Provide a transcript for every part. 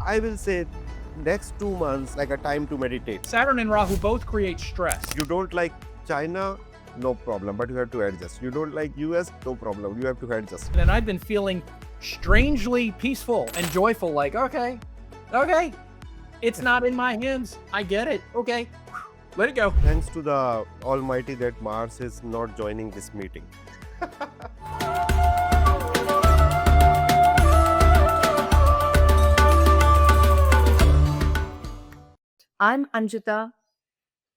I will say next 2 months like a time to meditate. Saturn and Rahu both create stress. You don't like China, no problem, but you have to adjust. You don't like US, no problem, you have to adjust. And I've been feeling strangely peaceful and joyful, like, okay, it's not in my hands. I get it. Okay, let it go. Thanks to the Almighty that Mars is not joining this meeting. I'm Anjita,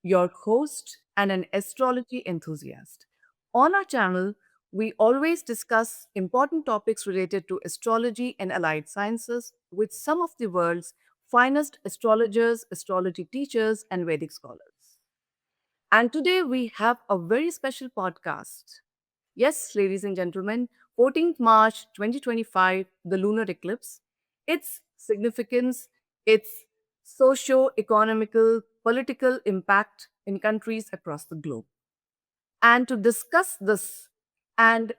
your host and an astrology enthusiast. On our channel, we always discuss important topics related to astrology and allied sciences with some of the world's finest astrologers, astrology teachers, and Vedic scholars. And today we have a very special podcast. Yes, ladies and gentlemen, 14th March 2025, the lunar eclipse, its significance, its socio-economical, political impact in countries across the globe. And to discuss this and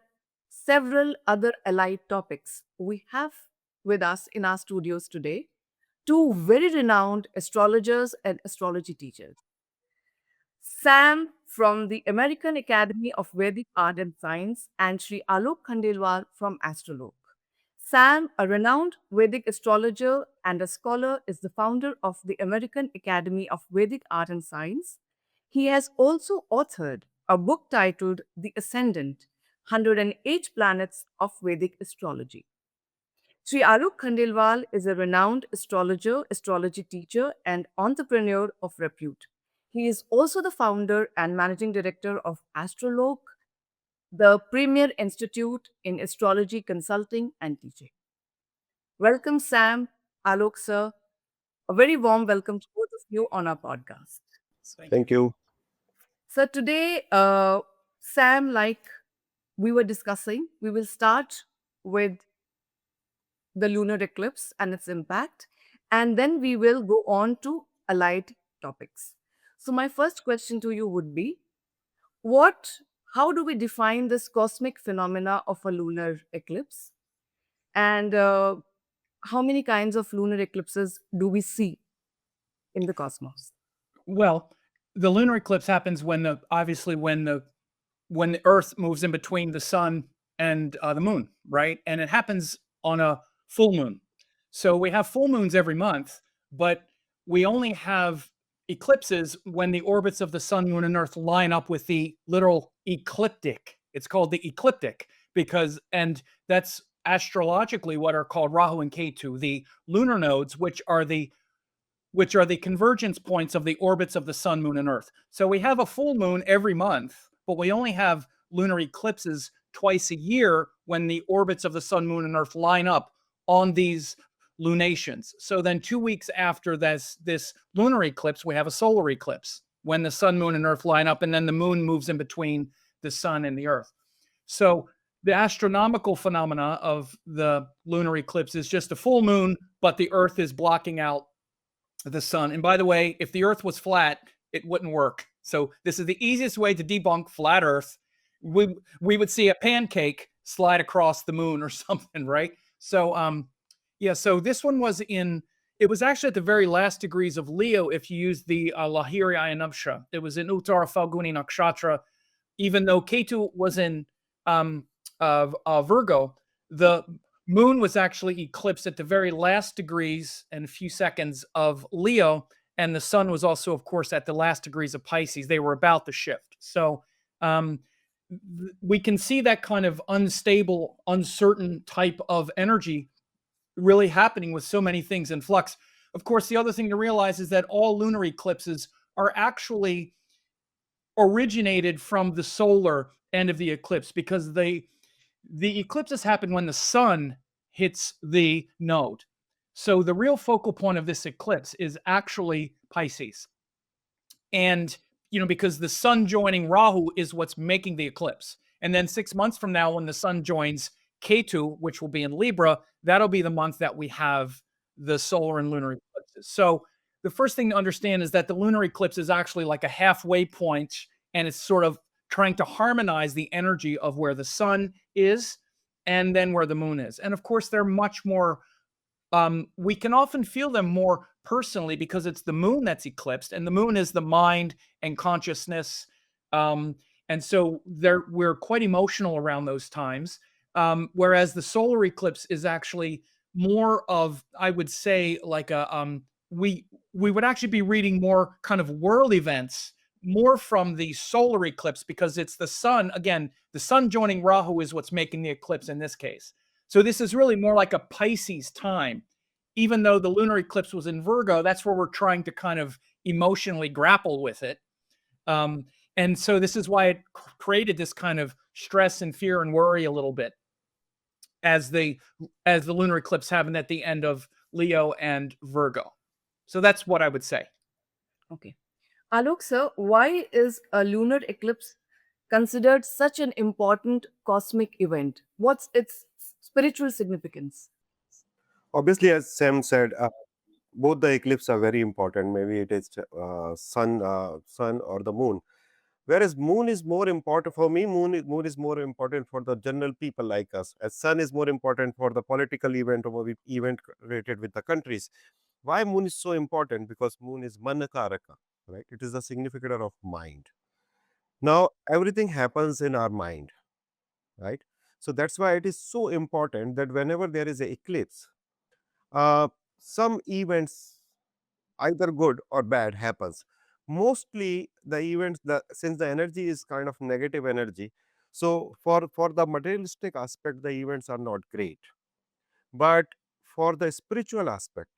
several other allied topics, we have with us in our studios today two very renowned astrologers and astrology teachers. Sam from the American Academy of Vedic Art and Science and Sri Alok Khandelwal from Astrolok. Sam, a renowned Vedic astrologer and a scholar, is the founder of the American Academy of Vedic Art and Science. He has also authored a book titled The Ascendant 108 Planets of Vedic Astrology. Sri Alok Khandelwal is a renowned astrologer, astrology teacher, and entrepreneur of repute. He is also the founder and managing director of Astrolok, the premier institute in astrology consulting and teaching. Welcome, Sam, Alok, sir. A very warm welcome to both of you on our podcast. Thank you. So, today, Sam, like we were discussing, we will start with the lunar eclipse and its impact, and then we will go on to allied topics. So, my first question to you would be how do we define this cosmic phenomena of a lunar eclipse? And how many kinds of lunar eclipses do we see in the cosmos? Well, the lunar eclipse happens when the Earth moves in between the sun and the moon, right? And it happens on a full moon. So we have full moons every month, but we only have eclipses when the orbits of the sun, moon, and Earth line up with the literal ecliptic. It's called the ecliptic and that's astrologically what are called Rahu and Ketu, the lunar nodes, which are the convergence points of the orbits of the sun, moon, and Earth. So we have a full moon every month, but we only have lunar eclipses twice a year when the orbits of the sun, moon, and Earth line up on these lunations. So then 2 weeks after this lunar eclipse, we have a solar eclipse when the sun, moon, and Earth line up, and then the moon moves in between the sun and the Earth. So the astronomical phenomena of the lunar eclipse is just a full moon, but the Earth is blocking out the sun. And by the way, if the Earth was flat, it wouldn't work. So this is the easiest way to debunk flat Earth. We would see a pancake slide across the moon or something, right? So so this one it was actually at the very last degrees of Leo if you use the Lahiri Ayanamsha. It was in Uttara Falguni Nakshatra. Even though Ketu was in Virgo, the moon was actually eclipsed at the very last degrees and a few seconds of Leo, and the sun was also, of course, at the last degrees of Pisces. They were about to shift. So we can see that kind of unstable, uncertain type of energy really happening with so many things in flux. Of course, the other thing to realize is that all lunar eclipses are actually originated from the solar end of the eclipse, because the eclipses happen when the sun hits the node. So the real focal point of this eclipse is actually Pisces. And, because the sun joining Rahu is what's making the eclipse. And then 6 months from now, when the sun joins Ketu, which will be in Libra, that'll be the month that we have the solar and lunar eclipses. So the first thing to understand is that the lunar eclipse is actually like a halfway point, and it's sort of trying to harmonize the energy of where the sun is and then where the moon is. And of course, they're much more we can often feel them more personally because it's the moon that's eclipsed, and the moon is the mind and consciousness. Um, and so we're quite emotional around those times. Whereas the solar eclipse is actually more of, I would say, like we would actually be reading more kind of world events more from the solar eclipse because it's the sun. Again, the sun joining Rahu is what's making the eclipse in this case. So this is really more like a Pisces time. Even though the lunar eclipse was in Virgo, that's where we're trying to kind of emotionally grapple with it. Um, and so this is why it created this kind of stress and fear and worry a little bit as the lunar eclipse happened at the end of Leo and Virgo. So that's what I would say. Okay. Alok sir, why is a lunar eclipse considered such an important cosmic event? What's its spiritual significance? Obviously, as Sam said, both the eclipse are very important. Maybe it is sun or the moon. Whereas moon is more important for me. Moon is more important for the general people like us. As sun is more important for the political event or maybe event related with the countries. Why moon is so important? Because moon is manakaraka, right? It is the significator of mind. Now everything happens in our mind, right? So that's why it is so important that whenever there is a eclipse, uh, some events, either good or bad, happens. Mostly the events, since the energy is kind of negative energy, so for the materialistic aspect the events are not great, but for the spiritual aspect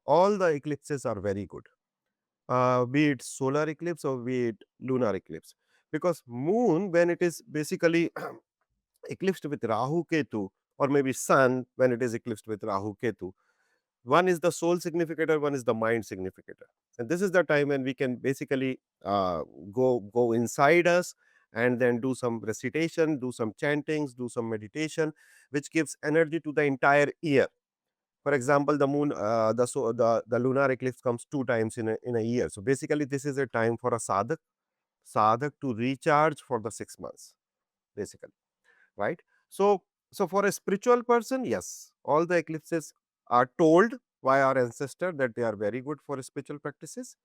all the eclipses are very good, be it solar eclipse or be it lunar eclipse, because moon, when it is basically eclipsed with Rahu Ketu, or maybe sun when it is eclipsed with Rahu Ketu, one is the soul significator, one is the mind significator, and this is the time when we can basically go inside us and then do some recitation, do some chantings, do some meditation, which gives energy to the entire year. For example, the moon, the lunar eclipse comes 2 times in a year. So basically, this is a time for a sadhak to recharge for the 6 months, basically, right? So, so for a spiritual person, yes, all the eclipses are told by our ancestor that they are very good for spiritual practices.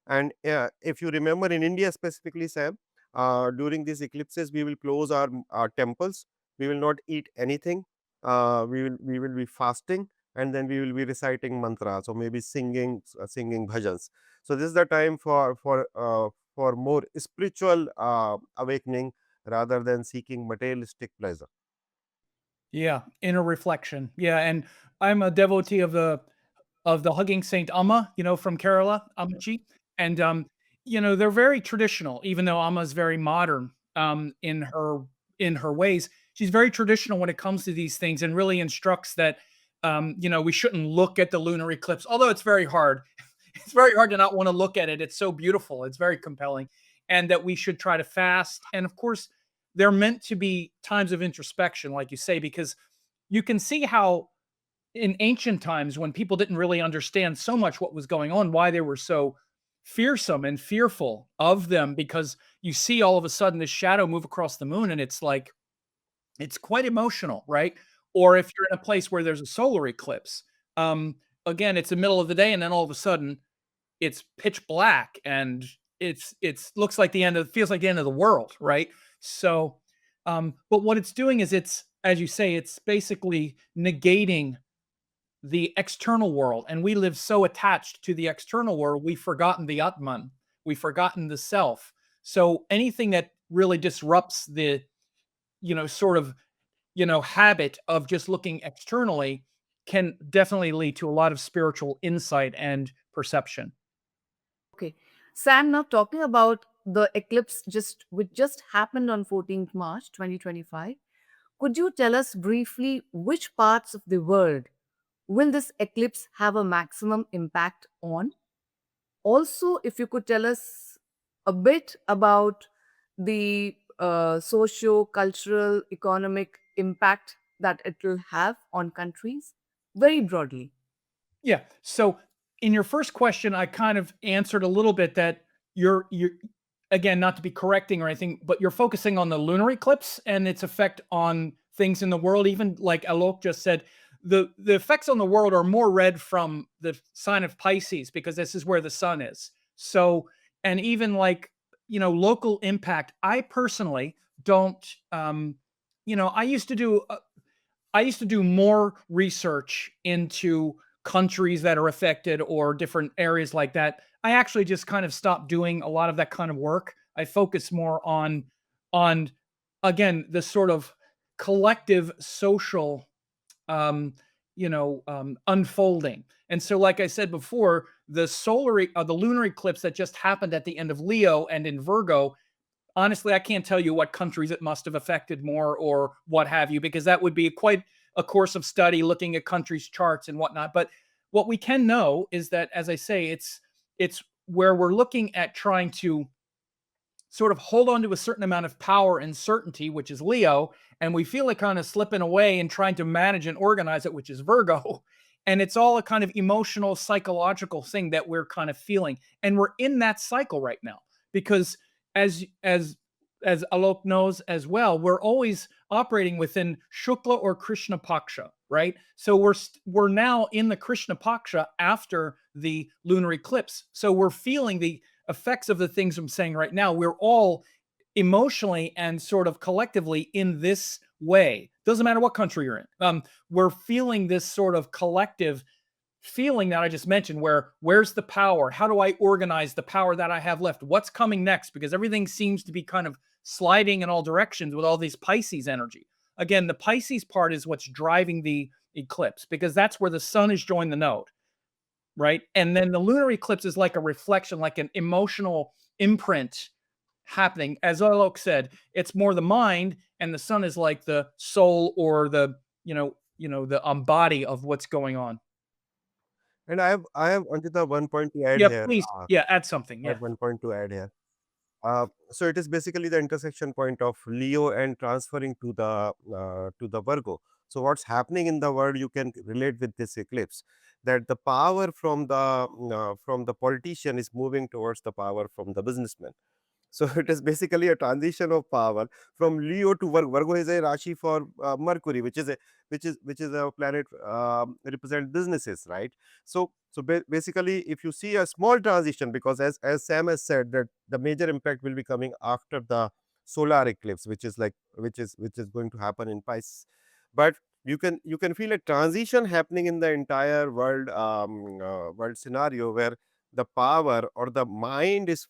And if you remember in India specifically, Sam, during these eclipses, we will close our temples. We will not eat anything. We will be fasting, and then we will be reciting mantras or maybe singing bhajans. So this is the time for more spiritual awakening rather than seeking materialistic pleasure. Yeah, inner reflection. Yeah, and I'm a devotee of the hugging Saint Amma, from Kerala, Ammachi, and they're very traditional. Even though Amma is very modern in her ways, she's very traditional when it comes to these things, and really instructs that we shouldn't look at the lunar eclipse. Although it's very hard, it's very hard to not want to look at it. It's so beautiful. It's very compelling, and that we should try to fast. And of course, they're meant to be times of introspection, like you say, because you can see how in ancient times when people didn't really understand so much what was going on, why they were so fearsome and fearful of them, because you see all of a sudden this shadow move across the moon and it's like, it's quite emotional, right? Or if you're in a place where there's a solar eclipse, um, again, it's the middle of the day and then all of a sudden it's pitch black and it's looks like the end of feels like the end of the world, right? So, but what it's doing is it's, as you say, it's basically negating the external world, and we live so attached to the external world, we've forgotten the Atman, we've forgotten the self. So anything that really disrupts the, sort of, habit of just looking externally can definitely lead to a lot of spiritual insight and perception. Okay. Sam, now talking about the eclipse which just happened on 14th March 2025, could you tell us briefly which parts of the world will this eclipse have a maximum impact on? Also, if you could tell us a bit about the socio-cultural, economic impact that it will have on countries, very broadly. Yeah. So in your first question, I kind of answered a little bit that you're again, not to be correcting or anything, but you're focusing on the lunar eclipse and its effect on things in the world. Even like Alok just said, the effects on the world are more read from the sign of Pisces because this is where the sun is. So, and even like, local impact, I personally don't, I used to do more research into countries that are affected or different areas like that. I actually just kind of stopped doing a lot of that kind of work. I focus more on again the sort of collective social unfolding. And so, like I said before, the lunar eclipse that just happened at the end of Leo and in Virgo, honestly, I can't tell you what countries it must have affected more or what have you, because that would be quite a course of study looking at countries' charts and whatnot. But what we can know is that, as I say, it's where we're looking at trying to sort of hold on to a certain amount of power and certainty, which is Leo, and we feel it kind of slipping away and trying to manage and organize it, which is Virgo. And it's all a kind of emotional, psychological thing that we're kind of feeling. And we're in that cycle right now because as Alok knows as well, we're always operating within Shukla or Krishna Paksha, right? So we're now in the Krishna Paksha after the lunar eclipse. So we're feeling the effects of the things I'm saying right now. We're all emotionally and sort of collectively in this way. Doesn't matter what country you're in. We're feeling this sort of collective feeling that I just mentioned, where's the power? How do I organize the power that I have left? What's coming next? Because everything seems to be kind of sliding in all directions with all these Pisces energy. Again, the Pisces part is what's driving the eclipse because that's where the sun is joined the node, right? And then the lunar eclipse is like a reflection, like an emotional imprint happening. As Alok said, it's more the mind, and the sun is like the soul or the the body of what's going on. And I have Anjita one point to add Yeah, here. please. Yeah, add something. I Yeah. have one point to add here. So it is basically the intersection point of Leo and transferring to the Virgo. So what's happening in the world, you can relate with this eclipse, that the power from the politician is moving towards the power from the businessman. So it is basically a transition of power from Leo to Virgo. Virgo is a Rashi for Mercury, which is a planet represent businesses, right? So basically, if you see a small transition, because as Sam has said, that the major impact will be coming after the solar eclipse, which is going to happen in Pisces, but you can feel a transition happening in the entire world scenario where the power or the mind is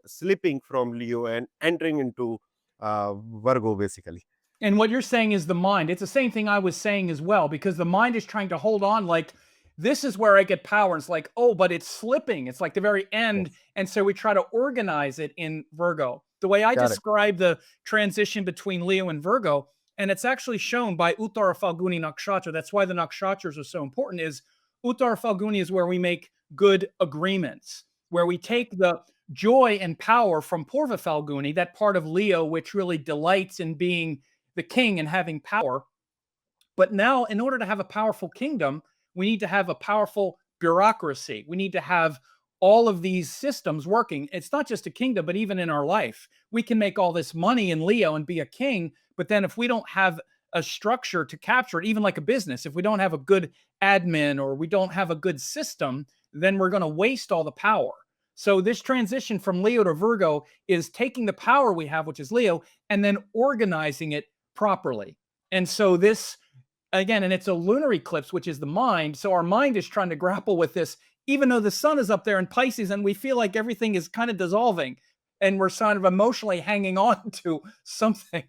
slipping from Leo and entering into Virgo, basically. And what you're saying is the mind. It's the same thing I was saying as well, because the mind is trying to hold on, like, this is where I get power. And it's like, oh, but it's slipping. It's like the very end. Yes, And so we try to organize it in Virgo. The way I correct. describe the transition between Leo and Virgo, and it's actually shown by Uttara Falguni Nakshatra. That's why the nakshatras are so important, is Uttara Falguni is where we make good agreements, where we take the joy and power from Purva Falguni, that part of Leo, which really delights in being the king and having power. But now, in order to have a powerful kingdom, we need to have a powerful bureaucracy. We need to have all of these systems working. It's not just a kingdom, but even in our life, we can make all this money in Leo and be a king. But then, if we don't have a structure to capture it, even like a business, if we don't have a good admin or we don't have a good system, then we're going to waste all the power. So, this transition from Leo to Virgo is taking the power we have, which is Leo, and then organizing it properly. And so this again, and it's a lunar eclipse, which is the mind. So our mind is trying to grapple with this, even though the sun is up there in Pisces and we feel like everything is kind of dissolving and we're kind of emotionally hanging on to something,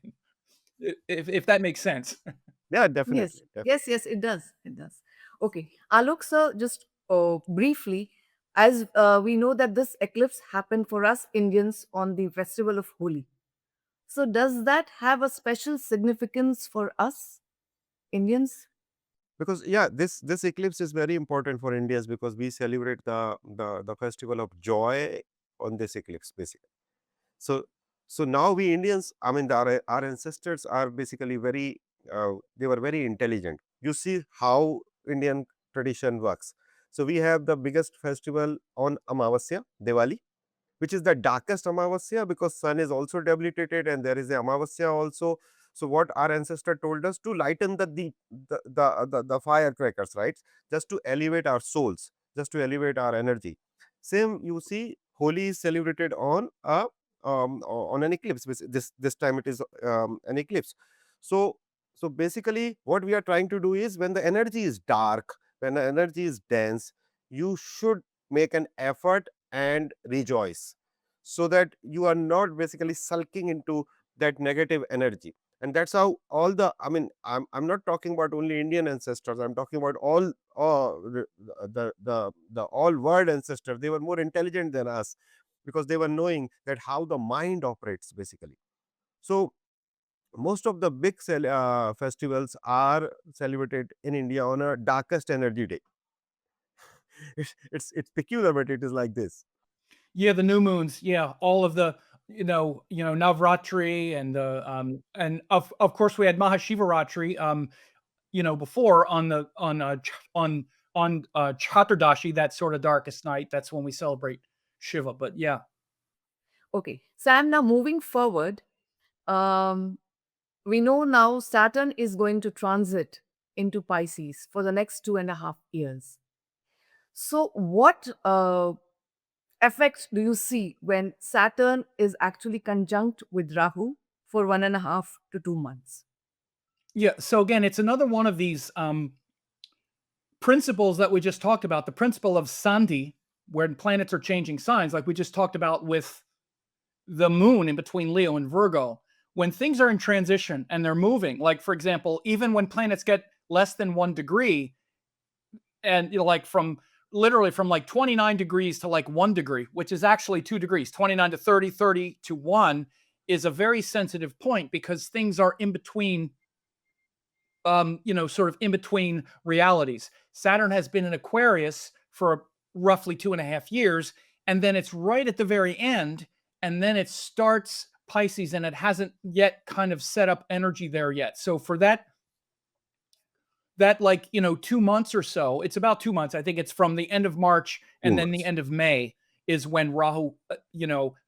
if that makes sense. Yeah, Yes, definitely. yes, yes, it does. It does. Okay. Alok, sir, just briefly, as we know that this eclipse happened for us Indians on the festival of Holi. So, does that have a special significance for us Indians? Because yeah, this eclipse is very important for Indians because we celebrate the festival of joy on this eclipse, basically. So so now we Indians, I mean, our ancestors are basically they were very intelligent. You see how Indian tradition works. So we have the biggest festival on Amavasya, Diwali, which is the darkest Amavasya because sun is also debilitated and there is a Amavasya also. So what our ancestor told us, to lighten the firecrackers, right? Just to elevate our souls, just to elevate our energy. Same, you see, Holi is celebrated on a on an eclipse. This time it is an eclipse. So basically, what we are trying to do is, when the energy is dark, when the energy is dense, you should make an effort and rejoice, so that you are not basically sulking into that negative energy. And that's how all the, I mean, I'm not talking about only Indian ancestors, I'm talking about all the all world ancestors. They were more intelligent than us, because they were knowing that how the mind operates basically. So most of the big festivals are celebrated in India on a darkest energy day. It's peculiar, but it is like this. Yeah, the new moons. Yeah, all of the Navratri and of course we had Mahashivaratri. Before on Chaturdashi, that sort of darkest night. That's when we celebrate Shiva. But yeah, Okay, Sam, now moving forward, um, we know now Saturn is going to transit into Pisces for the next 2.5 years. So, what effects do you see when Saturn is actually conjunct with Rahu for 1.5 to 2 months? yeah. So again, it's another one of these principles that we just talked about. The principle of Sandhi, where planets are changing signs, like we just talked about with the moon in between Leo and Virgo. When things are in transition and they're moving, like for example, even when planets get less than 1 degree, and like from literally from like 29 degrees to like 1 degree, which is actually 2 degrees, 29 to 30, 30 to 1 is a very sensitive point, because things are in between, sort of in between realities. Saturn has been in Aquarius for roughly 2.5 years, and then it's right at the very end, and then it starts Pisces, and it hasn't yet kind of set up energy there yet. So for that 2 months or so, it's about 2 months. I think it's from the end of March and then the Humans. end of May is when Rahu,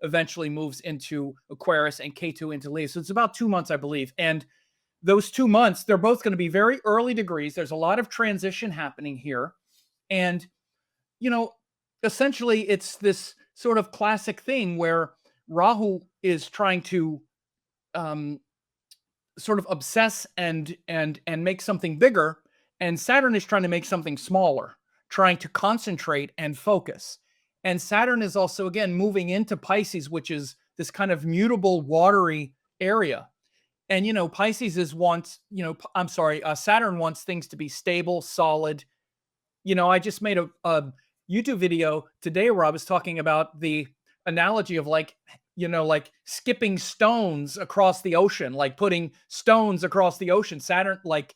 eventually moves into Aquarius and Ketu into Leo. So it's about 2 months, I believe. And those 2 months, they're both going to be very early degrees. There's a lot of transition happening here. And, you know, essentially it's this sort of classic thing where Rahu is trying to um, sort of obsess and make something bigger, and Saturn is trying to make something smaller, trying to concentrate and focus. And Saturn is also again moving into Pisces, which is this kind of mutable watery area. And Pisces is wants, I'm sorry, Saturn wants things to be stable, solid. I just made a YouTube video today where I was talking about the analogy of like skipping stones across the ocean, like putting stones across the ocean. Saturn, like,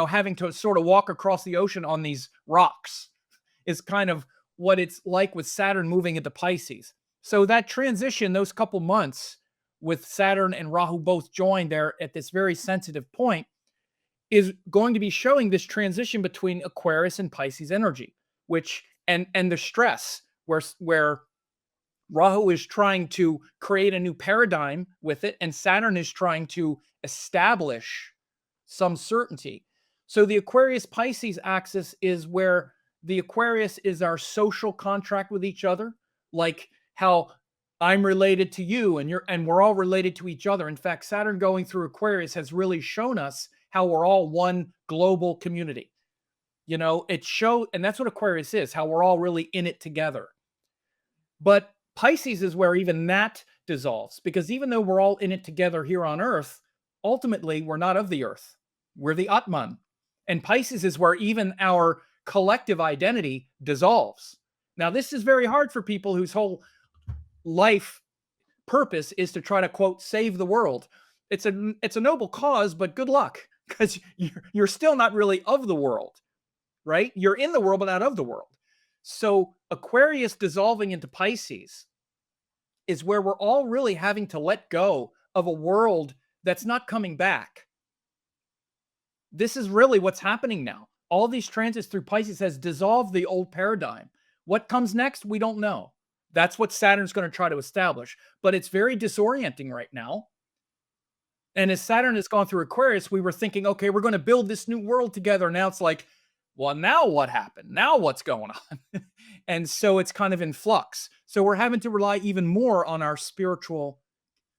having to sort of walk across the ocean on these rocks is kind of what it's like with Saturn moving into Pisces. So that transition, those couple months with Saturn and Rahu both joined there at this very sensitive point, is going to be showing this transition between Aquarius and Pisces energy, which and the stress where Rahu is trying to create a new paradigm with it, and Saturn is trying to establish some certainty. So the Aquarius Pisces axis is where the Aquarius is our social contract with each other, like how I'm related to you and we're all related to each other. In fact, Saturn going through Aquarius has really shown us how we're all one global community. And that's what Aquarius is, how we're all really in it together. But Pisces is where even that dissolves, because even though we're all in it together here on Earth, ultimately we're not of the Earth. We're the Atman. And Pisces is where even our collective identity dissolves. Now, this is very hard for people whose whole life purpose is to try to, quote, save the world. It's a noble cause, but good luck, because you're still not really of the world, right? You're in the world, but not of the world. So Aquarius dissolving into Pisces is where we're all really having to let go of a world that's not coming back. This is really what's happening now. All these transits through Pisces has dissolved the old paradigm. What comes next, we don't know. That's what Saturn's going to try to establish. But it's very disorienting right now. And as Saturn has gone through Aquarius, we were thinking, okay, we're going to build this new world together. Now it's like, well, now what happened? Now what's going on? And so it's kind of in flux. So we're having to rely even more on our spiritual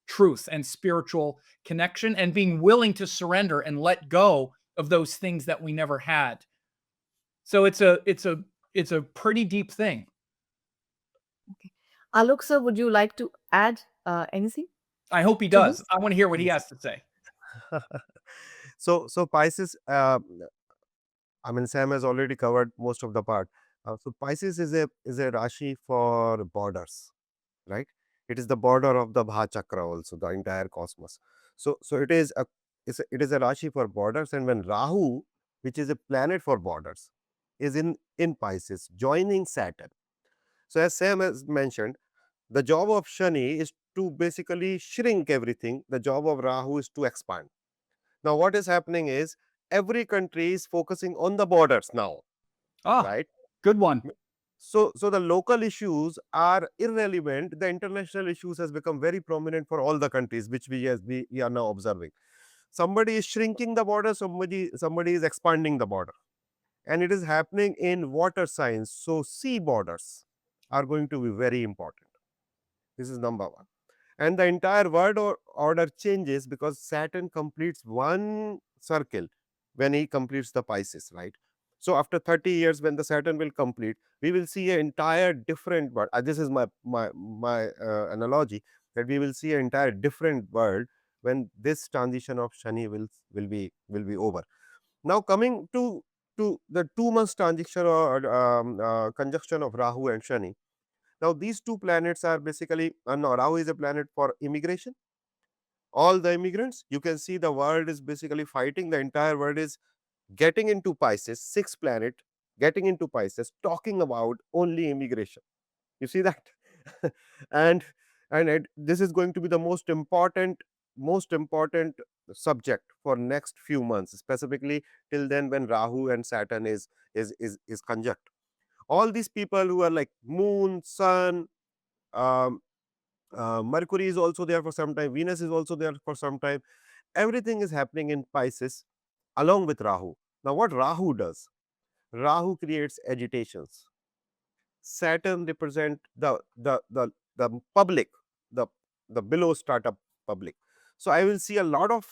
truth and spiritual connection and being willing to surrender and let go of those things that we never had. So it's a pretty deep thing. Okay. Alok sir, would you like to add anything I hope he to does. this? I want to hear what he Yes. has to say. So Pisces, I mean, Sam has already covered most of the part. So Pisces is a Rashi for borders, right? It is the border of the Bha Chakra, also the entire cosmos. So it is a Rashi for borders, and when Rahu, which is a planet for borders, is in Pisces, joining Saturn. So as Sam has mentioned, the job of Shani is to basically shrink everything. The job of Rahu is to expand. Now, what is happening is every country is focusing on the borders now, Ah, right? good one. So the local issues are irrelevant. The international issues has become very prominent for all the countries, which we are now observing. Somebody is shrinking the border, somebody is expanding the border, and it is happening in water signs. So sea borders are going to be very important. This is number one. And the entire order changes because Saturn completes one circle when he completes the Pisces, right? So after 30 years, when the Saturn will complete, we will see an entire different world. This is my analogy, that we will see an entire different world when this transition of Shani will be over. Now coming to the 2 months transition or conjunction of Rahu and Shani. Now, these two planets are basically, no, Rahu is a planet for immigration. All the immigrants, you can see the world is basically fighting. The entire world is getting into Pisces, sixth planet, getting into Pisces, talking about only immigration. You see that? and this is going to be the most important subject for next few months, specifically till then when Rahu and Saturn is conjunct. All these people who are like Moon, Sun, um, Mercury is also there for some time, Venus is also there for some time. Everything is happening in Pisces along with Rahu. Now, what Rahu does? Rahu creates agitations. Saturn represent the public, the the below startup public. So I will see a lot of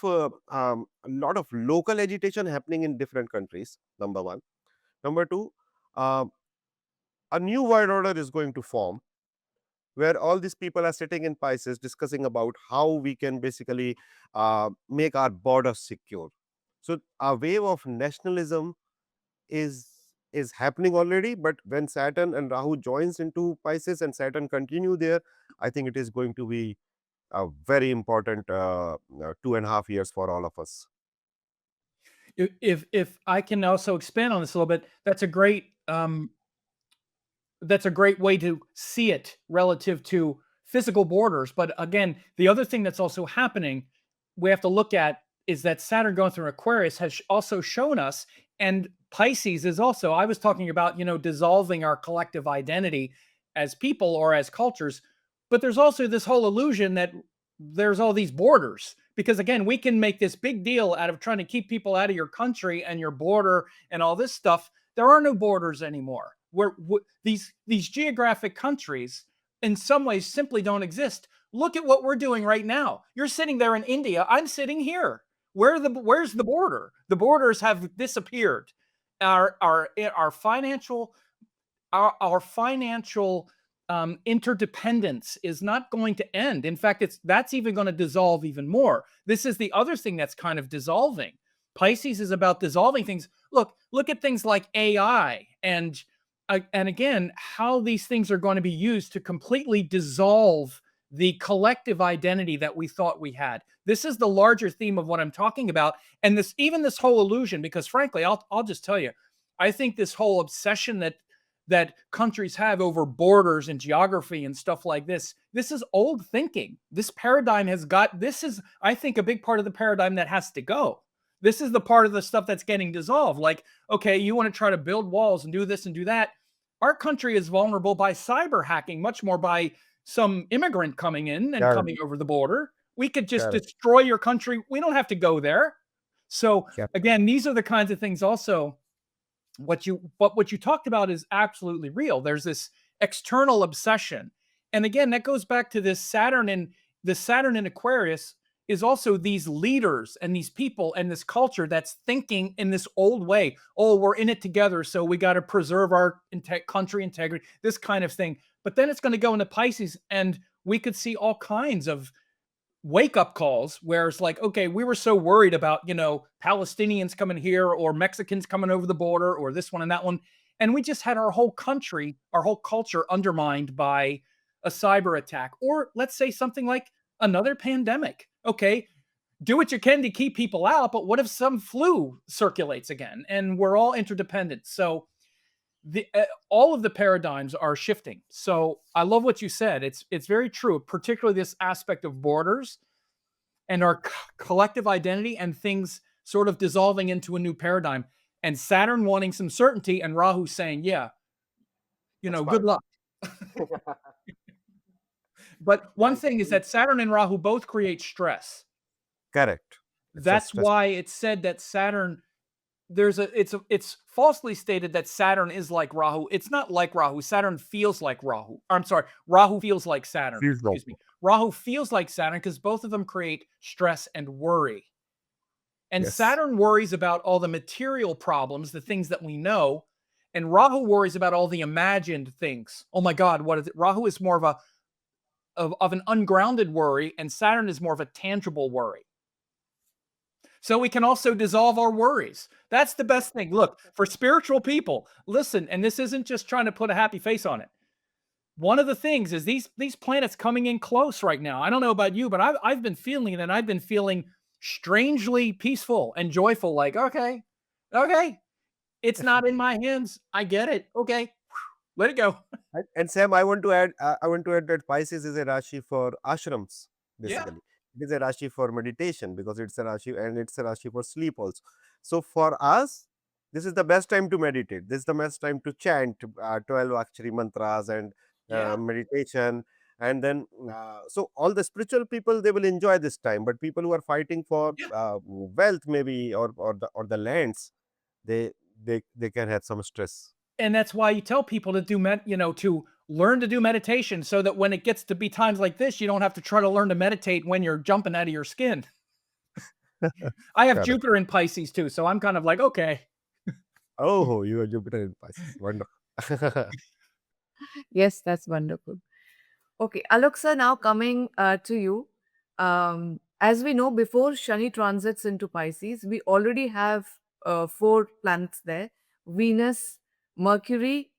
local agitation happening in different countries. Number one. Number two, uh, a new world order is going to form where all these people are sitting in Pisces discussing about how we can basically make our borders secure. So a wave of nationalism is is happening already, but when Saturn and Rahu joins into Pisces and Saturn continue there, I think it is going to be a very important 2.5 years for all of us. If I can also expand on this a little bit, that's a great way to see it relative to physical borders. But again, the other thing that's also happening, we have to look at is that Saturn going through Aquarius has also shown us, and Pisces is also, I was talking about, dissolving our collective identity as people or as cultures. But there's also this whole illusion that there's all these borders. Because again, we can make this big deal out of trying to keep people out of your country and your border and all this stuff. There are no borders anymore. These geographic countries, in some ways, simply don't exist. Look at what we're doing right now. You're sitting there in India. I'm sitting here. Where's the border? The borders have disappeared. Our financial our financial interdependence is not going to end. In fact, that's even going to dissolve even more. This is the other thing that's kind of dissolving. Pisces is about dissolving things. Look at things like AI and again, how these things are going to be used to completely dissolve the collective identity that we thought we had. This is the larger theme of what I'm talking about, and this whole illusion. Because frankly, I'll just tell you, I think this whole obsession that countries have over borders and geography and stuff like this is old thinking. This paradigm this is, I think, a big part of the paradigm that has to go. This is the part of the stuff that's getting dissolved. Like, okay, you want to try to build walls and do this and do that. Our country is vulnerable by cyber hacking, much more by some immigrant coming in and Yeah, coming over the border. We could just Correct. destroy your country. We don't have to go there. So Yep. again, these are the kinds of things also what you talked about is absolutely real. There's this external obsession. And again, that goes back to this Saturn, and the Saturn in Aquarius is also these leaders and these people and this culture that's thinking in this old way. Oh, we're in it together, so we got to preserve our country integrity, this kind of thing. But then it's going to go into Pisces, and we could see all kinds of wake up calls where it's like, okay, we were so worried about, Palestinians coming here or Mexicans coming over the border or this one and that one. And we just had our whole country, our whole culture undermined by a cyber attack. Or let's say something like another pandemic. Okay, do what you can to keep people out, but what if some flu circulates again? And we're all interdependent. So all of the paradigms are shifting. So I love what you said. It's very true, particularly this aspect of borders and our collective identity and things sort of dissolving into a new paradigm. And Saturn wanting some certainty, and Rahu saying, "Yeah, That's good fine. luck." But one And thing is that Saturn and Rahu both create stress. correct. It's a That's stress. why it's said that Saturn it's falsely stated that Saturn is like Rahu. It's not like Rahu. Saturn feels like Rahu. I'm sorry, Rahu feels like Saturn. Feels wrong. Excuse me. Rahu feels like Saturn because both of them create stress and worry. And Yes. Saturn worries about all the material problems, the things that we know, and Rahu worries about all the imagined things. Oh my God, what is it? Rahu is more of an ungrounded worry, and Saturn is more of a tangible worry. So we can also dissolve our worries. That's the best thing. Look, for spiritual people, listen, and this isn't just trying to put a happy face on it. One of the things is these planets coming in close right now. I don't know about you, but I've been feeling it, and I've been feeling strangely peaceful and joyful. Like, okay, it's not in my hands. I get it. Okay, let it go. And Sam, I want to add. I want to add that Pisces is a Rashi for ashrams. Yeah. Basically, it is a Rashi for meditation because it's a Rashi, and it's a Rashi for sleep also. So for us, this is the best time to meditate. This is the best time to chant 12 Akshari mantras and Yeah. meditation. And then, so all the spiritual people, they will enjoy this time. But people who are fighting for Yeah. wealth, maybe, or the lands, they can have some stress. And that's why you tell people to to learn to do meditation so that when it gets to be times like this, you don't have to try to learn to meditate when you're jumping out of your skin. I have Correct. Jupiter in Pisces too, so I'm kind of like, okay. Oh, you are Jupiter in Pisces. Wonderful. Yes, that's wonderful. Okay, Alok sir, now coming to you. As we know, before Shani transits into Pisces, we already have 4 planets there: Venus, Mercury,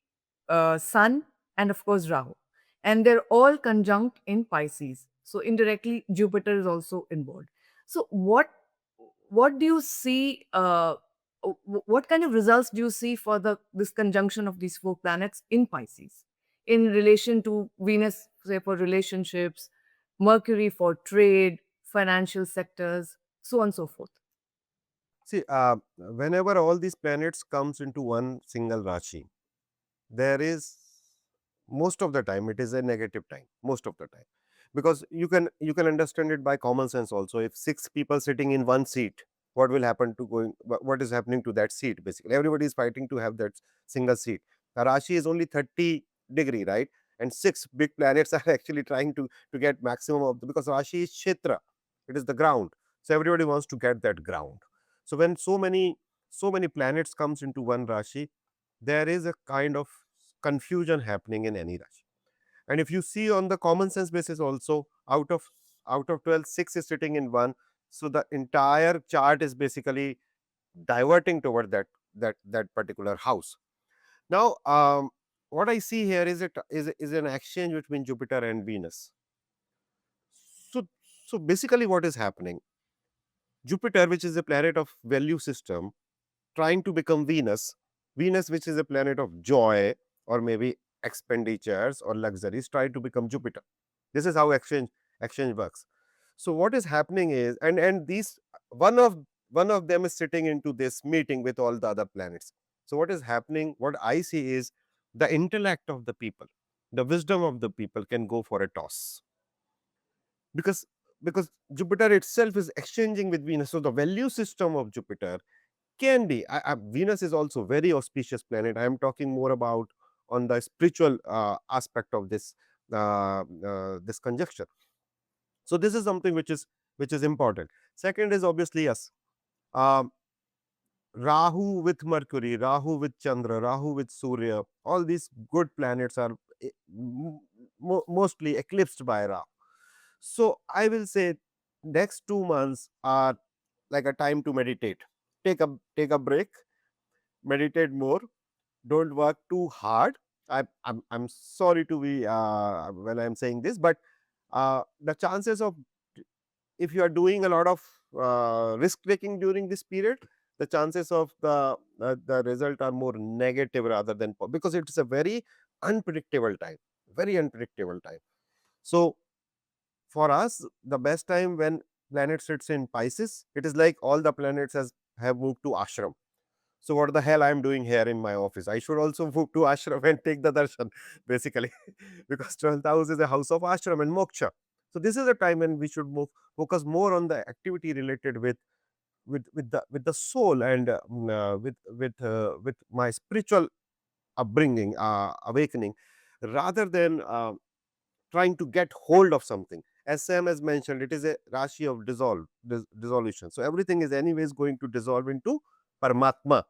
Sun, and of course Rahu. And they're all conjunct in Pisces. So indirectly, Jupiter is also involved. So what do you see? What kind of results do you see for this conjunction of these 4 planets in Pisces in relation to Venus, say for relationships, Mercury for trade, financial sectors, so on and so forth? See, whenever all these planets comes into one single Rashi, there is most of the time it is a negative time. Most of the time, because you can understand it by common sense also. If 6 people sitting in one seat, what will happen to what is happening to that seat? Basically, everybody is fighting to have that single seat. The Rashi is only 30-degree, right? And 6 big planets are actually trying to get maximum of because Rashi is Kshetra, it is the ground. So everybody wants to get that ground. So when so many planets comes into one Rashi, there is a kind of confusion happening in any Rashi. And if you see on the common sense basis also, out of 12, 6 is sitting in one. So the entire chart is basically diverting toward that particular house. Now, what I see here is an exchange between Jupiter and Venus. So so basically, what is happening? Jupiter, which is a planet of value system, trying to become Venus. Venus, which is a planet of joy or maybe expenditures or luxuries, try to become Jupiter. This is how exchange works. So what is happening is, and these one of them is sitting into this meeting with all the other planets. So what is happening? What I see is the intellect of the people, the wisdom of the people can go for a toss, because because Jupiter itself is exchanging with Venus. So the value system of Jupiter can be, Venus is also very auspicious planet. I am talking more about on the spiritual aspect of this conjunction. So this is something which is important. Second is obviously yes, um, Rahu with Mercury, Rahu with Chandra, Rahu with Surya, all these good planets are mostly eclipsed by Rahu. So I will say next 2 months are like a time to meditate. Take a break, meditate more, don't work too hard. I'm sorry to be when I'm saying this, but the chances of, if you are doing a lot of risk taking during this period, the chances of the result are more negative rather than because it's a unpredictable time, very unpredictable time. So for us, the best time when planet sits in Pisces, it is like all the planets have moved to ashram. So what the hell I'm doing here in my office? I should also move to ashram and take the darshan, basically, because 12th house is a house of ashram and moksha. So this is a time when we should focus more on the activity related with the soul and with my spiritual upbringing, awakening, rather than trying to get hold of something. As Sam has mentioned, it is a rashi of dissolution. So everything is anyways going to dissolve into Paramatma,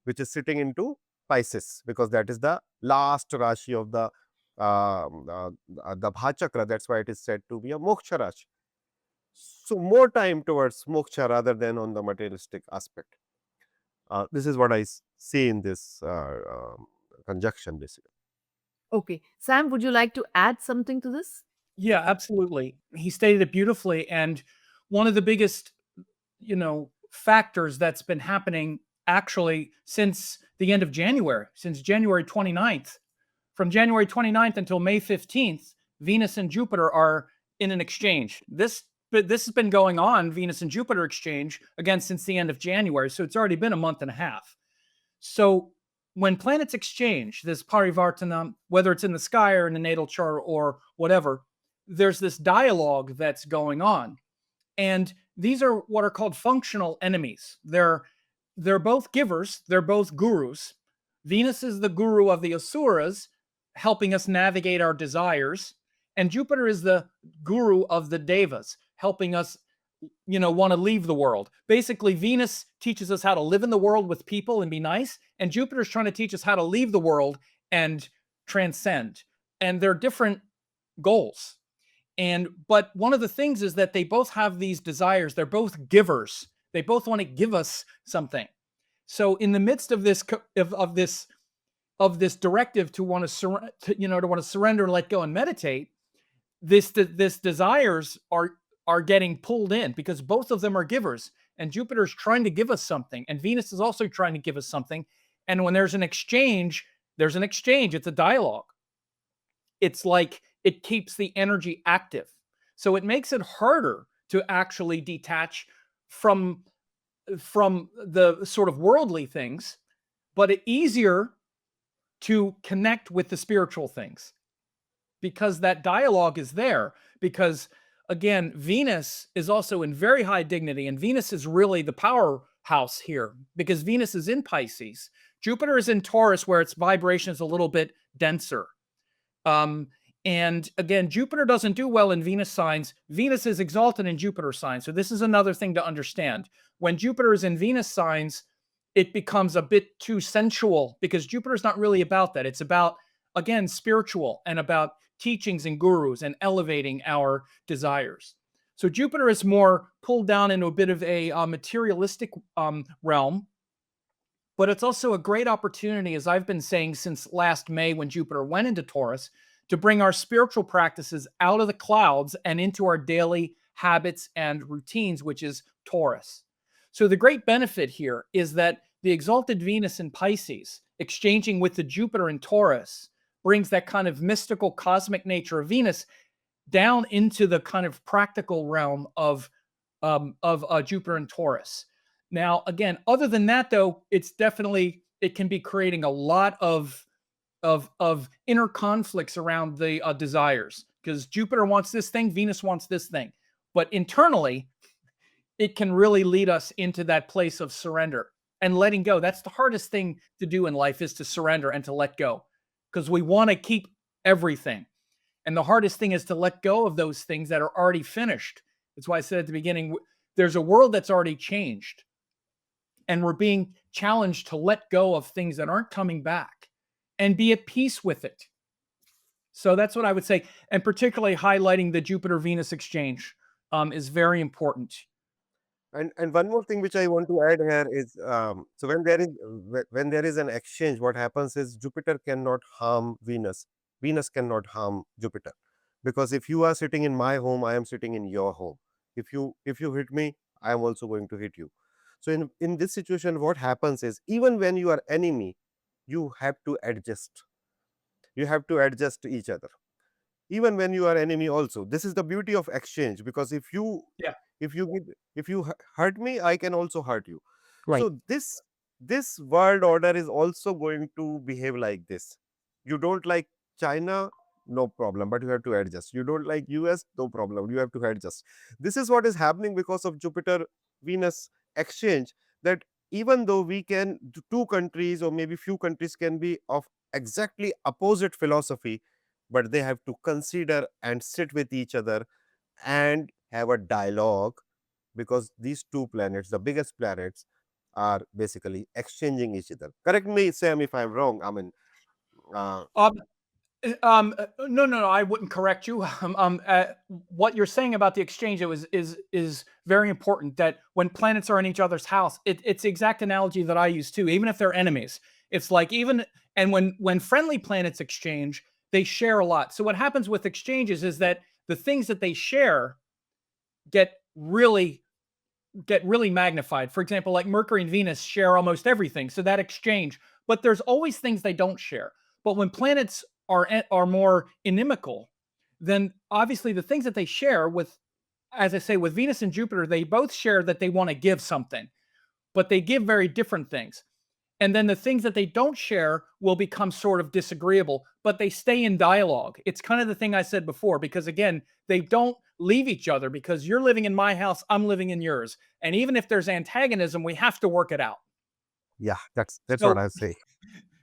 which is sitting into Pisces, because that is the last Rashi of the Bhachakra. That's why it is said to be a Moksha Rashi. So more time towards Moksha rather than on the materialistic aspect. This is what I see in this conjunction, basically. Okay. Sam, would you like to add something to this? Yeah, absolutely. He stated it beautifully. And one of the biggest, factors that's been happening actually since the end of January, since January 29th, from January 29th until May 15th, Venus and Jupiter are in an exchange. This has been going on, Venus and Jupiter exchange, again, since the end of January. So it's already been a month and a half. So when planets exchange, this parivartana, whether it's in the sky or in the natal chart or whatever, there's this dialogue that's going on. And these are what are called functional enemies. They're both givers, they're both gurus. Venus is the guru of the asuras, helping us navigate our desires, and Jupiter is the guru of the devas, helping us want to leave the world. Basically, Venus teaches us how to live in the world with people and be nice, and Jupiter's trying to teach us how to leave the world and transcend. And they're different goals. But one of the things is that they both have these desires. They're both givers. They both want to give us something. So in the midst of this directive to want to surrender and let go and meditate, this desires are getting pulled in because both of them are givers, and Jupiter's trying to give us something, and Venus is also trying to give us something. And when there's an exchange. It's a dialogue. It's like it keeps the energy active. So it makes it harder to actually detach from the sort of worldly things, but it's easier to connect with the spiritual things because that dialogue is there. Because again, Venus is also in very high dignity, and Venus is really the powerhouse here because Venus is in Pisces. Jupiter is in Taurus, where its vibration is a little bit denser. And again, Jupiter doesn't do well in Venus signs. Venus is exalted in Jupiter signs. So this is another thing to understand. When Jupiter is in Venus signs, it becomes a bit too sensual because Jupiter's not really about that. It's about, again, spiritual and about teachings and gurus and elevating our desires. So Jupiter is more pulled down into a bit of a materialistic realm. But it's also a great opportunity, as I've been saying since last May when Jupiter went into Taurus, to bring our spiritual practices out of the clouds and into our daily habits and routines, which is Taurus. So the great benefit here is that the exalted Venus in Pisces, exchanging with the Jupiter in Taurus, brings that kind of mystical cosmic nature of Venus down into the kind of practical realm of Jupiter and Taurus. Now, again, other than that, though, it can be creating a lot of inner conflicts around the desires, because Jupiter wants this thing, Venus wants this thing. But internally, it can really lead us into that place of surrender and letting go. That's the hardest thing to do in life, is to surrender and to let go, because we want to keep everything. And the hardest thing is to let go of those things that are already finished. That's why I said at the beginning, there's a world that's already changed, and we're being challenged to let go of things that aren't coming back and be at peace with it. So that's what I would say. And particularly highlighting the Jupiter Venus exchange is very important. And one more thing which I want to add here is, so when there is an exchange, what happens is Jupiter cannot harm Venus. Venus cannot harm Jupiter, because if you are sitting in my home, I am sitting in your home. If you hit me, I am also going to hit you. So in this situation, what happens is, even when you are enemy, you have to adjust. You have to adjust to each other, even when you are enemy also. This is the beauty of exchange, because Yeah. if you hurt me, I can also hurt you. Right. So this world order is also going to behave like this. You don't like China, no problem, but you have to adjust. You don't like US, no problem, you have to adjust. This is what is happening because of Jupiter Venus exchange, that even though we can, two countries or maybe few countries can be of exactly opposite philosophy, but they have to consider and sit with each other and have a dialogue, because these two planets, the biggest planets, are basically exchanging each other. Correct me, Sam, if I'm wrong. I mean, uh, Um, no, no, no. I wouldn't correct you. What you're saying about the exchange, is very important. That when planets are in each other's house, it's the exact analogy that I use too. Even if they're enemies, it's like, even, and when friendly planets exchange, they share a lot. So what happens with exchanges is that the things that they share get really get really magnified. For example, like Mercury and Venus share almost everything, so that exchange. But there's always things they don't share. But when planets are more inimical, then obviously the things that they share with, as I say, with Venus and Jupiter, they both share that they want to give something, but they give very different things. And then the things that they don't share will become sort of disagreeable, but they stay in dialogue. It's kind of the thing I said before, because again, they don't leave each other, because you're living in my house, I'm living in yours. And even if there's antagonism, we have to work it out. yeah, that's what So I say.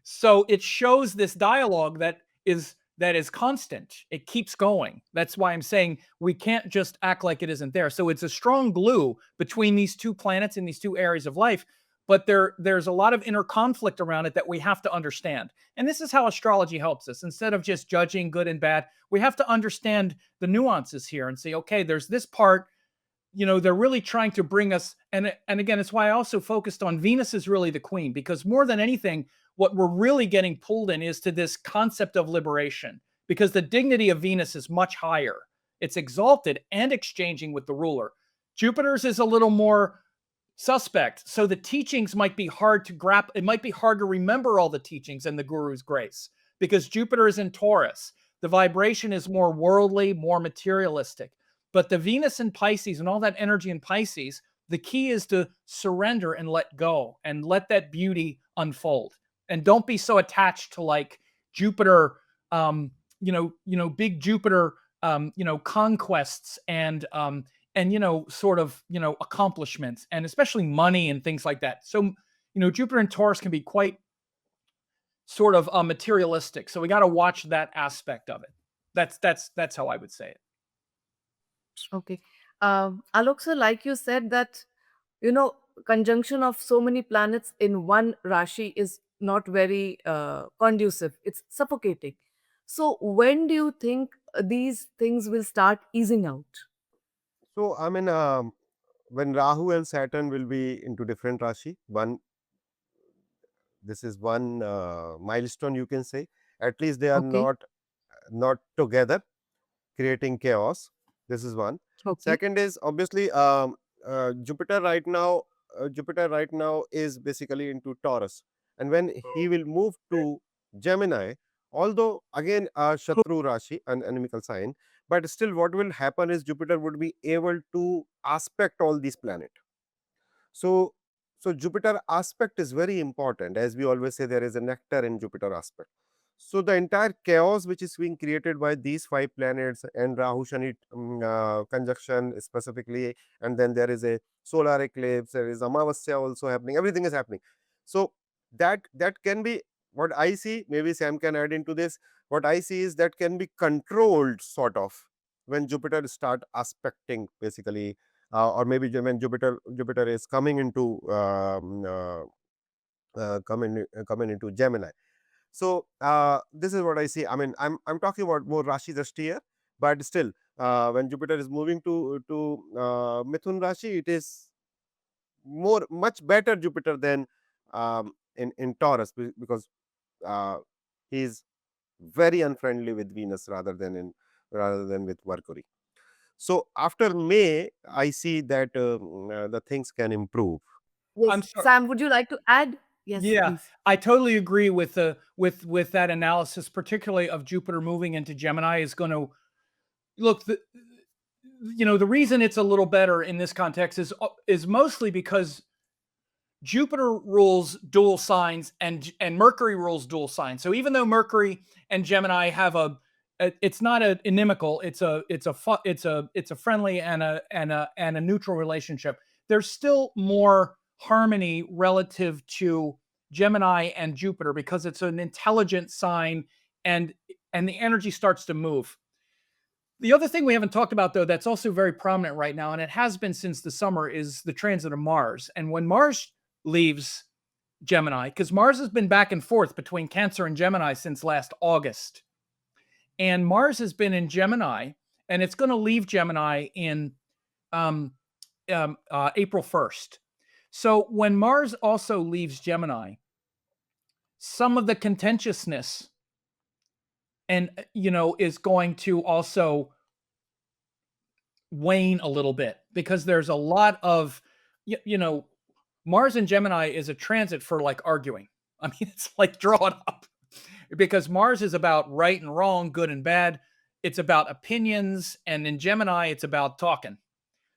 so it shows this dialogue that is constant. It keeps going. That's why I'm saying we can't just act like it isn't there. So it's a strong glue between these two planets in these two areas of life, but there's a lot of inner conflict around it that we have to understand. And this is how astrology helps us. Instead of just judging good and bad, we have to understand the nuances here and say, okay, there's this part, they're really trying to bring us, and again, it's why I also focused on Venus is really the queen, because more than anything, what we're really getting pulled in is to this concept of liberation, because the dignity of Venus is much higher. It's exalted and exchanging with the ruler. Jupiter's is a little more suspect, so the teachings might be hard to grasp. It might be hard to remember all the teachings and the guru's grace, because Jupiter is in Taurus. The vibration is more worldly, more materialistic. But the Venus in Pisces and all that energy in Pisces, the key is to surrender and let go and let that beauty unfold. And don't be so attached to like Jupiter, big Jupiter, conquests and sort of accomplishments, and especially money and things like that. So Jupiter and Taurus can be quite sort of materialistic. So we got to watch that aspect of it. That's how I would say it. Okay. Alok sir, like you said that, you know, conjunction of so many planets in one Rashi is not very conducive. It's suffocating. So when do you think these things will start easing out? So I mean, when Rahu and Saturn will be into different Rashi, this is one milestone, you can say. At least they are Okay. not together, creating chaos. This is one. Okay. Second is obviously, Jupiter right now. Jupiter right now is basically into Taurus, and when he will move to Gemini, although again Shatru Rashi, an inimical sign, but still, what will happen is Jupiter would be able to aspect all these planets. So, so Jupiter aspect is very important. As we always say, there is a nectar in Jupiter aspect. So the entire chaos which is being created by these five planets and Rahu Shani conjunction specifically, and then there is a solar eclipse, there is Amavasya also happening, everything is happening. So that can be, what I see, maybe Sam can add into this, what I see is that can be controlled sort of when Jupiter start aspecting basically, or maybe when Jupiter is coming into coming into Gemini. So this is what I see. I mean, I'm talking about more Rashi Drashti here, but still, when Jupiter is moving to Mithun Rashi, it is much better Jupiter than in Taurus, because uh, he is very unfriendly with Venus rather than with Mercury. So after May, I see that the things can improve. I'm Yes, sorry. Sam, would you like to add? Yes, Yeah, please. I totally agree with the with that analysis, particularly of Jupiter moving into Gemini is going to look the the reason it's a little better in this context is mostly because Jupiter rules dual signs and Mercury rules dual signs. So even though Mercury and Gemini have it's not a inimical, it's a friendly and a neutral relationship. There's still more harmony relative to Gemini and Jupiter because it's an intelligent sign and and the energy starts to move. The other thing we haven't talked about, though, that's also very prominent right now, and it has been since the summer, is the transit of Mars. And when Mars leaves Gemini, because Mars has been back and forth between Cancer and Gemini since last August, and Mars has been in Gemini, and it's going to leave Gemini in um, April 1st. So when Mars also leaves Gemini, some of the contentiousness and is going to also wane a little bit because there's a lot of Mars and Gemini is a transit for like arguing. I mean, it's like draw it up because Mars is about right and wrong, good and bad. It's about opinions, and in Gemini, it's about talking.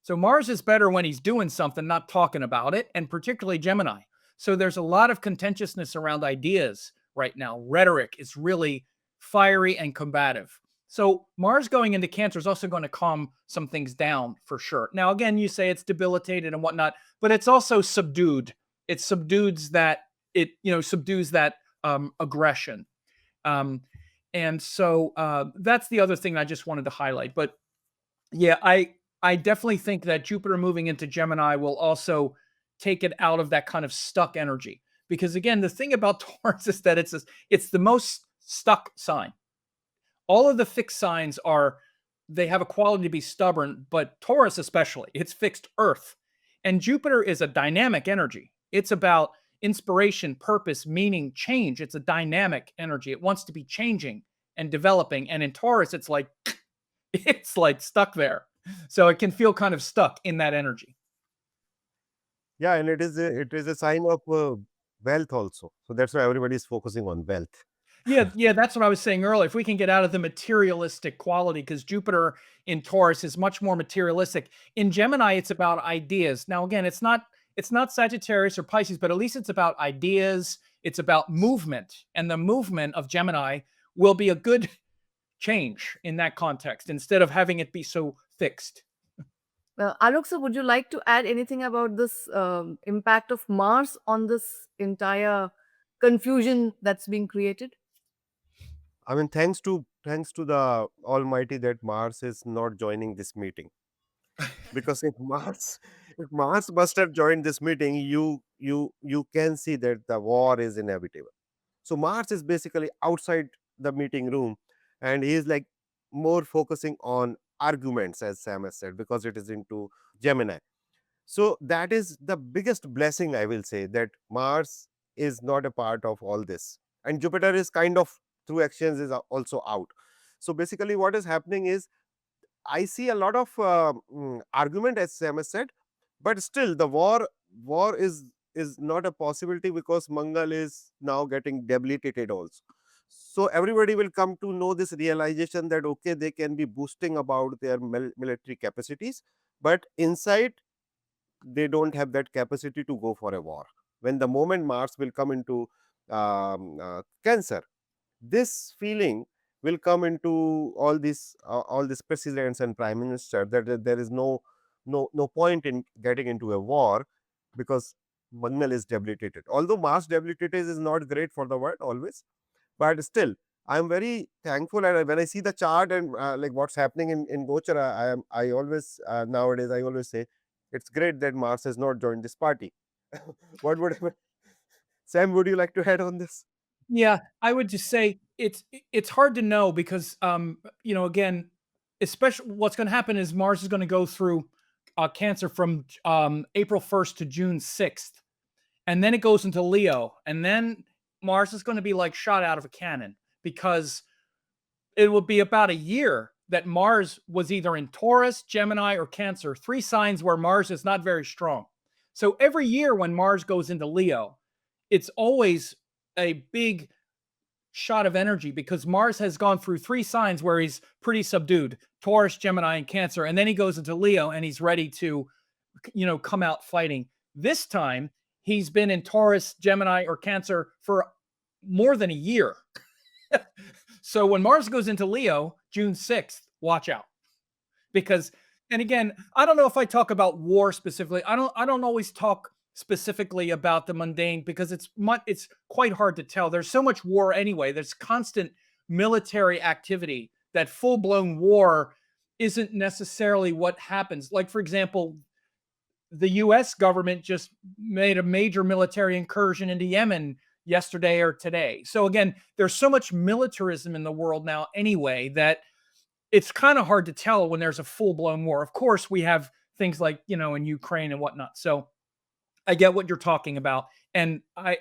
So Mars is better when he's doing something, not talking about it, and particularly Gemini. So there's a lot of contentiousness around ideas right now. Rhetoric is really fiery and combative. So Mars going into Cancer is also going to calm some things down for sure. Now, again, you say it's debilitated and whatnot, but it's also subdued. It subdues that subdues that aggression. Um, and so that's the other thing I just wanted to highlight. But yeah, I definitely think that Jupiter moving into Gemini will also take it out of that kind of stuck energy. Because again, the thing about Taurus is that it's the most stuck sign. All of the fixed signs they have a quality to be stubborn, but Taurus especially, it's fixed earth. And Jupiter is a dynamic energy. It's about inspiration, purpose, meaning, change. It's a dynamic energy. It wants to be changing and developing. And in Taurus, it's like it's like stuck there. So it can feel kind of stuck in that energy. Yeah, and it is a sign of wealth also. So that's why everybody is focusing on wealth. Yeah, that's what I was saying earlier. If we can get out of the materialistic quality, because Jupiter in Taurus is much more materialistic. In Gemini, it's about ideas. Now, again, it's not Sagittarius or Pisces, but at least it's about ideas. It's about movement, and the movement of Gemini will be a good change in that context instead of having it be so fixed. Alok, sir, would you like to add anything about this impact of Mars on this entire confusion that's being created? I mean, thanks to the Almighty that Mars is not joining this meeting, because if Mars must have joined this meeting, you can see that the war is inevitable. So Mars is basically outside the meeting room, and he is like more focusing on arguments, as Sam has said, because it is into Gemini. So that is the biggest blessing, I will say, that Mars is not a part of all this. And Jupiter is kind of through actions is also out. So basically, what is happening is I see a lot of argument, as Sam has said, but still the war is not a possibility because Mangal is now getting debilitated also. So everybody will come to know this realization that okay, they can be boosting about their military capacities, but inside they don't have that capacity to go for a war. When the moment Mars will come into Cancer, this feeling will come into all these presidents and prime minister, that there is no point in getting into a war, because Mangal is debilitated. Although Mars debilitated is not great for the world always, but still I'm very thankful. And when I see the chart and like what's happening in Gochara, I always nowadays I always say it's great that Mars has not joined this party. What would Sam, would you like to add on this? Yeah, I would just say it's hard to know because again, especially what's going to happen is Mars is going to go through Cancer from April 1st to June 6th, and then it goes into Leo, and then Mars is going to be like shot out of a cannon because it will be about a year that Mars was either in Taurus, Gemini, or Cancer, three signs where Mars is not very strong. So every year when Mars goes into Leo, it's always a big shot of energy because Mars has gone through three signs where he's pretty subdued: Taurus, Gemini, and Cancer. And then he goes into Leo and he's ready to, come out fighting. This time, he's been in Taurus, Gemini, or Cancer for more than a year. So when Mars goes into Leo, June 6th, watch out. Because, and again, I don't know if I talk about war specifically. I don't always talk specifically about the mundane because it's quite hard to tell. There's so much war anyway. There's constant military activity that full-blown war isn't necessarily what happens. Like, for example, the US government just made a major military incursion into Yemen yesterday or today. So again, there's so much militarism in the world now anyway that it's kind of hard to tell when there's a full-blown war. Of course, we have things like, in Ukraine and whatnot. So I get what you're talking about. And I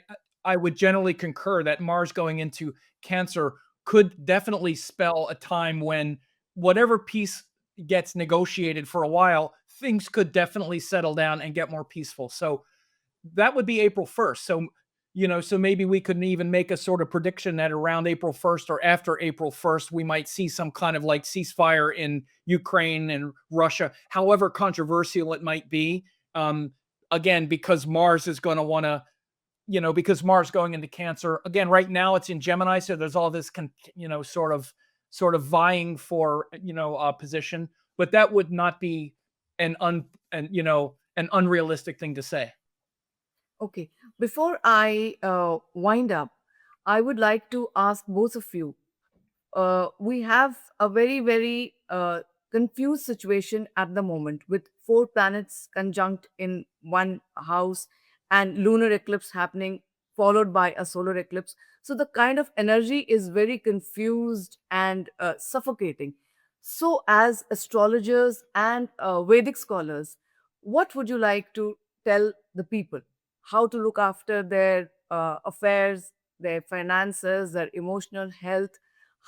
would generally concur that Mars going into Cancer could definitely spell a time when whatever peace gets negotiated for a while, things could definitely settle down and get more peaceful. So that would be April 1st. So maybe we could even make a sort of prediction that around April 1st or after April 1st, we might see some kind of like ceasefire in Ukraine and Russia, however controversial it might be. Again, because Mars is going to want to, because Mars going into Cancer again, right now it's in Gemini. So there's all this, sort of vying for, position, but that would not be an unrealistic thing to say. Okay, before I wind up, I would like to ask both of you. We have a very, very confused situation at the moment with four planets conjunct in one house and lunar eclipse happening, followed by a solar eclipse. So the kind of energy is very confused and suffocating. So, as astrologers and Vedic scholars, what would you like to tell the people? How to look after their affairs, their finances, their emotional health?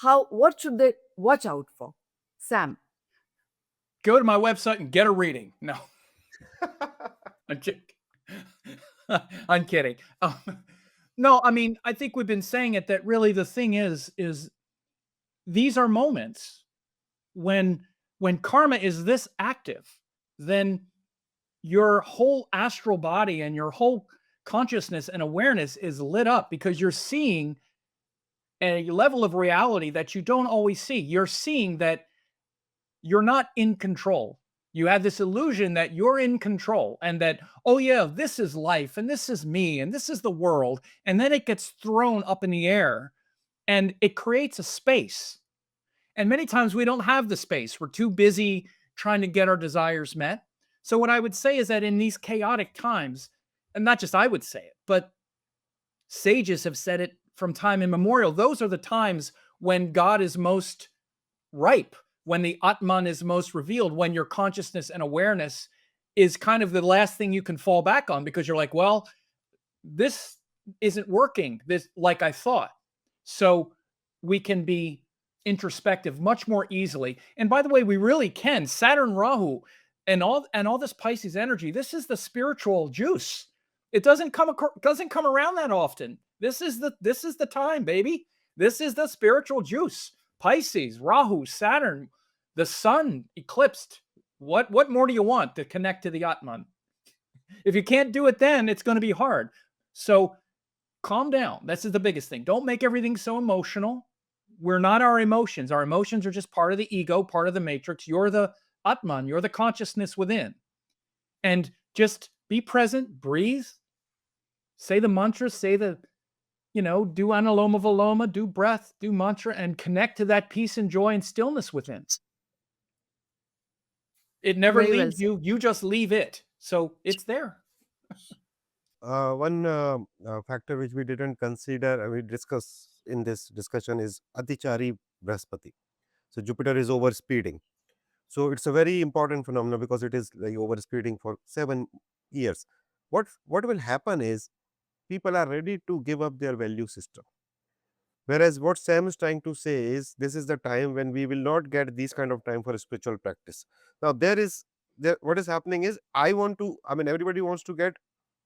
What should they watch out for? Sam. Go to my website and get a reading. No, I'm kidding. I'm kidding. No, I mean, I think we've been saying it that really the thing is these are moments when karma is this active, then your whole astral body and your whole consciousness and awareness is lit up because you're seeing a level of reality that you don't always see. You're seeing that you're not in control. You have this illusion that you're in control and that, oh yeah, this is life and this is me and this is the world. And then it gets thrown up in the air and it creates a space. And many times we don't have the space. We're too busy trying to get our desires met. So what I would say is that in these chaotic times, and not just I would say it, but sages have said it from time immemorial, those are the times when God is most ripe, when the Atman is most revealed, when your consciousness and awareness is kind of the last thing you can fall back on because you're like, well, this isn't working this like I thought. So we can be introspective much more easily. And by the way, we really can. Saturn, Rahu, and all this Pisces energy, this is the spiritual juice. It doesn't come around that often. This is the time, baby. This is the spiritual juice. Pisces, Rahu, Saturn, the sun eclipsed. What more do you want to connect to the Atman? If you can't do it then, it's going to be hard. So calm down. This is the biggest thing. Don't make everything so emotional. We're not our emotions. Our emotions are just part of the ego, part of the matrix. You're the Atman, you're the consciousness within. And just be present, breathe, say the mantra, say the, do analoma viloma, do breath, do mantra, and connect to that peace and joy and stillness within. It never Very well leaves said. you. You just leave it. So it's there. One factor which we didn't consider, we discuss in this discussion is Atichari Brahaspati. So Jupiter is overspeeding. So it's a very important phenomenon because it is like overspeeding for 7 years. What will happen is people are ready to give up their value system. Whereas what Sam is trying to say is this is the time when we will not get these kind of time for spiritual practice. Now what is happening is everybody wants to get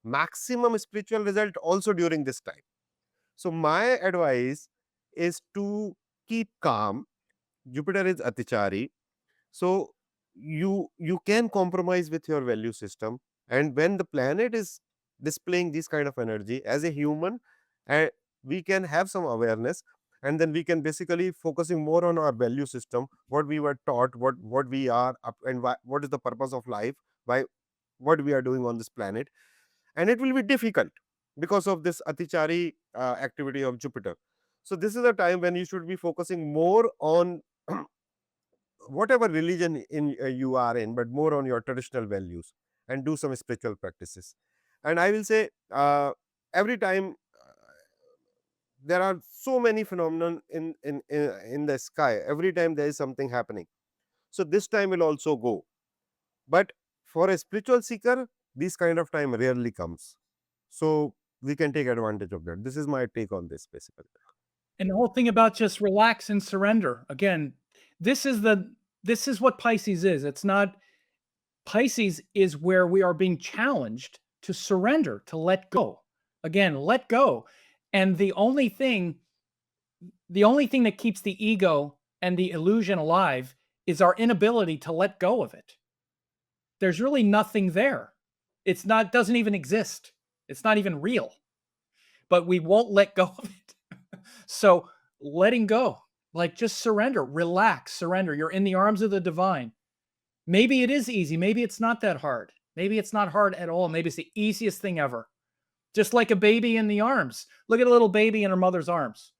maximum spiritual result also during this time. So my advice is to keep calm. Jupiter is Atichari. So you can compromise with your value system, and when the planet is displaying this kind of energy as a human, and we can have some awareness, and then we can basically focusing more on our value system, what we were taught, what we are up, and what is the purpose of life, why what we are doing on this planet. And it will be difficult because of this Atichari activity of Jupiter. So this is a time when you should be focusing more on whatever religion you are in, but more on your traditional values and do some spiritual practices. And I will say every time there are so many phenomenon in the sky. Every time there is something happening. So this time will also go. But for a spiritual seeker, this kind of time rarely comes. So we can take advantage of that. This is my take on this basically. And the whole thing about just relax and surrender. Again, this is what Pisces is. It's not Pisces is where we are being challenged to surrender, to let go. Again, let go. And the only thing that keeps the ego and the illusion alive is our inability to let go of it. There's really nothing there. Doesn't even exist. It's not even real. But we won't let go of it. So letting go, like just surrender, relax, surrender. You're in the arms of the divine. Maybe it is easy. Maybe it's not that hard. Maybe it's not hard at all. Maybe it's the easiest thing ever. Just like a baby in the arms. Look at a little baby in her mother's arms.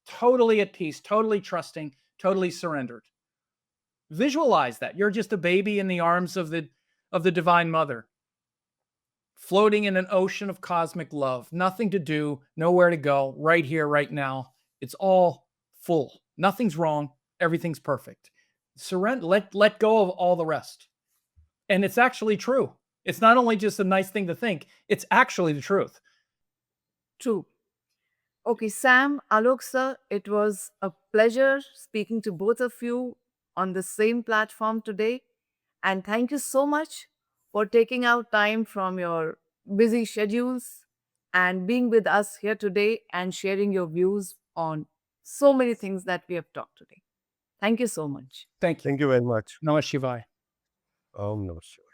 Totally at peace, totally trusting, totally surrendered. Visualize that. You're just a baby in the arms of the divine mother, floating in an ocean of cosmic love. Nothing to do, nowhere to go, right here, right now. It's all full. Nothing's wrong. Everything's perfect. Surrender, let go of all the rest. And it's actually true. It's not only just a nice thing to think, it's actually the truth. True. Okay, Sam, Alok sir, it was a pleasure speaking to both of you on the same platform today. And thank you so much for taking out time from your busy schedules and being with us here today and sharing your views on so many things that we have talked today. Thank you so much. Thank you. Thank you very much. Namah Shivaya. Om Namah Shivaya.